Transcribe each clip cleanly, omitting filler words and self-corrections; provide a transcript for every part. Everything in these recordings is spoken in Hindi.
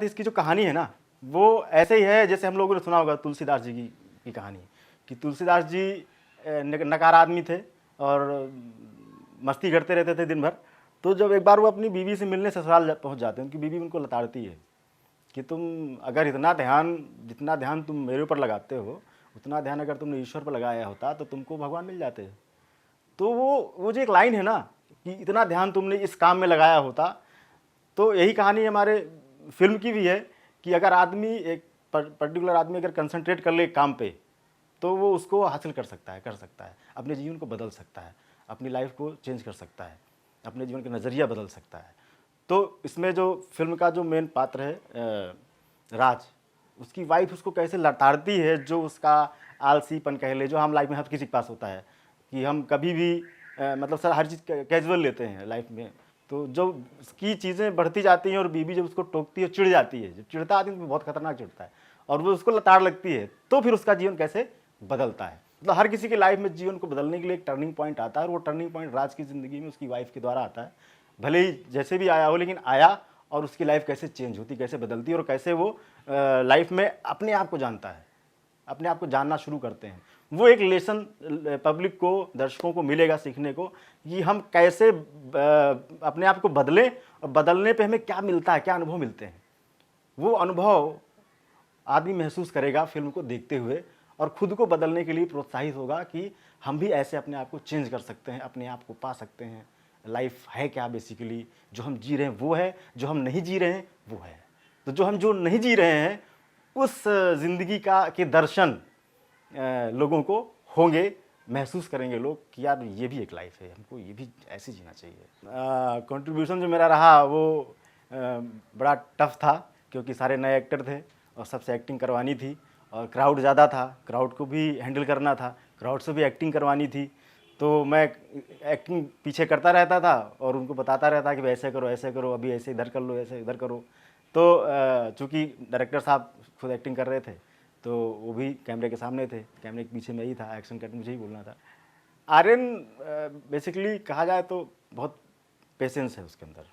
इसकी जो कहानी है ना, वो ऐसे ही है जैसे हम लोगों ने सुना होगा तुलसीदास जी की कहानी, कि तुलसीदास जी नकार आदमी थे और मस्ती करते रहते थे दिन भर। तो जब एक बार वो अपनी बीवी से मिलने ससुराल पहुंच जाते हैं, उनकी बीवी उनको लताड़ती है कि तुम अगर जितना ध्यान तुम मेरे ऊपर लगाते हो, उतना ध्यान अगर तुमने ईश्वर पर लगाया होता तो तुमको भगवान मिल जाते। तो वो जो एक लाइन है ना, कि इतना ध्यान तुमने इस काम में लगाया होता, तो यही कहानी हमारे फिल्म की भी है कि अगर आदमी एक पर्टिकुलर आदमी अगर कंसंट्रेट कर ले एक काम पे, तो वो उसको हासिल कर सकता है, अपने जीवन को बदल सकता है, अपनी लाइफ को चेंज कर सकता है, अपने जीवन का नज़रिया बदल सकता है। तो इसमें जो फिल्म का जो मेन पात्र है राज, उसकी वाइफ उसको कैसे लताड़ती है, जो उसका आलसीपन कह ले, जो हम लाइफ में हर किसी के पास होता है कि हम कभी भी मतलब सर हर चीज़ कैजुअल लेते हैं लाइफ में। तो जो उसकी चीज़ें बढ़ती जाती हैं और बीबी जब उसको टोकती है, चिढ़ जाती है, जब चिढ़ता आदमी तो बहुत खतरनाक चिढ़ता है, और वो उसको लताड़ लगती है, तो फिर उसका जीवन कैसे बदलता है। मतलब हर किसी के लाइफ में जीवन को बदलने के लिए एक टर्निंग पॉइंट आता है, और वो टर्निंग पॉइंट राज की ज़िंदगी में उसकी वाइफ के द्वारा आता है। भले ही जैसे भी आया हो, लेकिन आया, और उसकी लाइफ कैसे चेंज होती, कैसे बदलती है, और कैसे वो लाइफ में अपने आप को जानता है, अपने आप को जानना शुरू करते हैं। वो एक लेसन पब्लिक को, दर्शकों को मिलेगा सीखने को, कि हम कैसे अपने आप को बदलें, और बदलने पे हमें क्या मिलता है, क्या अनुभव मिलते हैं। वो अनुभव आदमी महसूस करेगा फिल्म को देखते हुए, और खुद को बदलने के लिए प्रोत्साहित होगा कि हम भी ऐसे अपने आप को चेंज कर सकते हैं, अपने आप को पा सकते हैं। लाइफ है क्या बेसिकली, जो हम जी रहे हैं वो है, जो हम नहीं जी रहे हैं वो है। तो जो नहीं जी रहे हैं, उस ज़िंदगी का के दर्शन लोगों को होंगे, महसूस करेंगे लोग कि यार ये भी एक लाइफ है, हमको ये भी ऐसे जीना चाहिए। कंट्रीब्यूशन जो मेरा रहा वो बड़ा टफ था, क्योंकि सारे नए एक्टर थे और सबसे एक्टिंग करवानी थी, और क्राउड ज़्यादा था, क्राउड को भी हैंडल करना था, क्राउड से भी एक्टिंग करवानी थी। तो मैं एक्टिंग पीछे करता रहता था और उनको बताता रहता कि ऐसे करो, अभी ऐसे इधर कर लो, ऐसे इधर करो। तो चूँकि डायरेक्टर साहब खुद एक्टिंग कर रहे थे, तो वो भी कैमरे के सामने थे, कैमरे के पीछे मैं ही था, एक्शन कट मुझे ही बोलना था। आर्यन बेसिकली कहा जाए तो बहुत पेशेंस है उसके अंदर,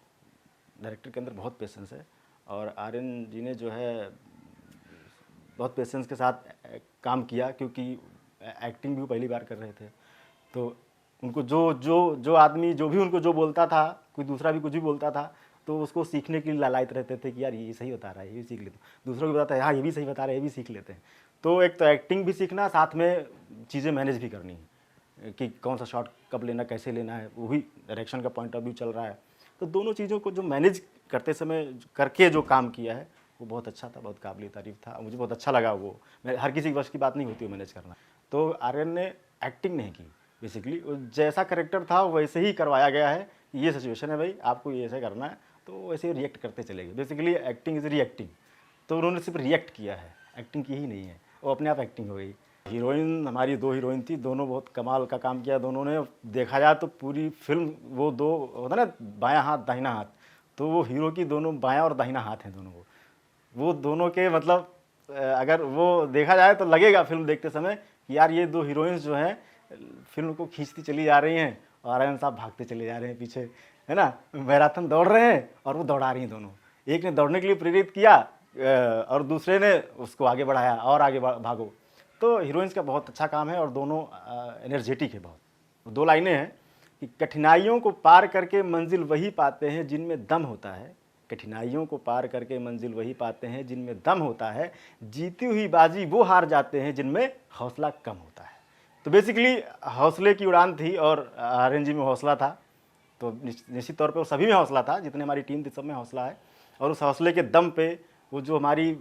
डायरेक्टर के अंदर बहुत पेशेंस है, और आर्यन जी ने जो है बहुत पेशेंस के साथ काम किया, क्योंकि एक्टिंग भी वो पहली बार कर रहे थे। तो उनको जो आदमी जो भी उनको जो बोलता था, कोई दूसरा भी कुछ भी बोलता था, तो उसको सीखने के लिए लालायित रहते थे कि यार ये सही बता रहा है, ये भी सीख लेते हैं। दूसरों को बताता है हाँ ये भी सही बता रहा है, ये भी सीख लेते हैं। तो एक तो एक्टिंग भी सीखना, साथ में चीज़ें मैनेज भी करनी है कि कौन सा शॉट कब लेना, कैसे लेना है, वो भी डायरेक्शन का पॉइंट ऑफ व्यू चल रहा है। तो दोनों चीज़ों को जो मैनेज करते समय करके जो काम किया है, वो बहुत अच्छा था, बहुत काबिल तारीफ़ था, मुझे बहुत अच्छा लगा। वो मैं हर किसी के बस की बात नहीं होती है मैनेज करना। तो आर्यन ने एक्टिंग नहीं की, बेसिकली जैसा करेक्टर था वैसे ही करवाया गया है। ये सिचुएशन है भाई, आपको ये ऐसे करना है, तो वैसे ही रिएक्ट करते चले गए। बेसिकली एक्टिंग इज़ रिएक्टिंग, तो उन्होंने सिर्फ रिएक्ट किया है, एक्टिंग की ही नहीं है, वो अपने आप एक्टिंग हो गई। हीरोइन हमारी दो हीरोइन थी, दोनों बहुत कमाल का काम किया दोनों ने। देखा जाए तो पूरी फिल्म वो दो होता ना, बायां हाथ दाहिना हाथ, तो वो हीरो की दोनों बायां और दाहिना हाथ हैं दोनों को। वो दोनों के मतलब अगर वो देखा जाए तो लगेगा फिल्म देखते समय कि यार ये दो हीरोइंस जो हैं फिल्म को खींचती चली जा रही हैं, और आर्यन साहब भागते चले जा रहे हैं पीछे, है ना, मैराथन दौड़ रहे हैं और वो दौड़ा रही हैं दोनों। एक ने दौड़ने के लिए प्रेरित किया और दूसरे ने उसको आगे बढ़ाया और आगे भागो। तो हीरोइंस का बहुत अच्छा काम है, और दोनों एनर्जेटिक है बहुत। दो लाइनें हैं कि कठिनाइयों को पार करके मंजिल वही पाते हैं जिनमें दम होता है, कठिनाइयों को पार करके मंजिल वही पाते हैं जिनमें दम होता है, जीती हुई बाजी वो हार जाते हैं जिनमें हौसला कम होता है। तो बेसिकली हौसले की उड़ान थी, और आर्यन जी में हौसला था, तो निश्चित तौर पे वो सभी में हौसला था, जितने हमारी टीम थी सब में हौसला है, और उस हौसले के दम पे वो जो हमारी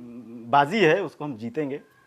बाजी है उसको हम जीतेंगे।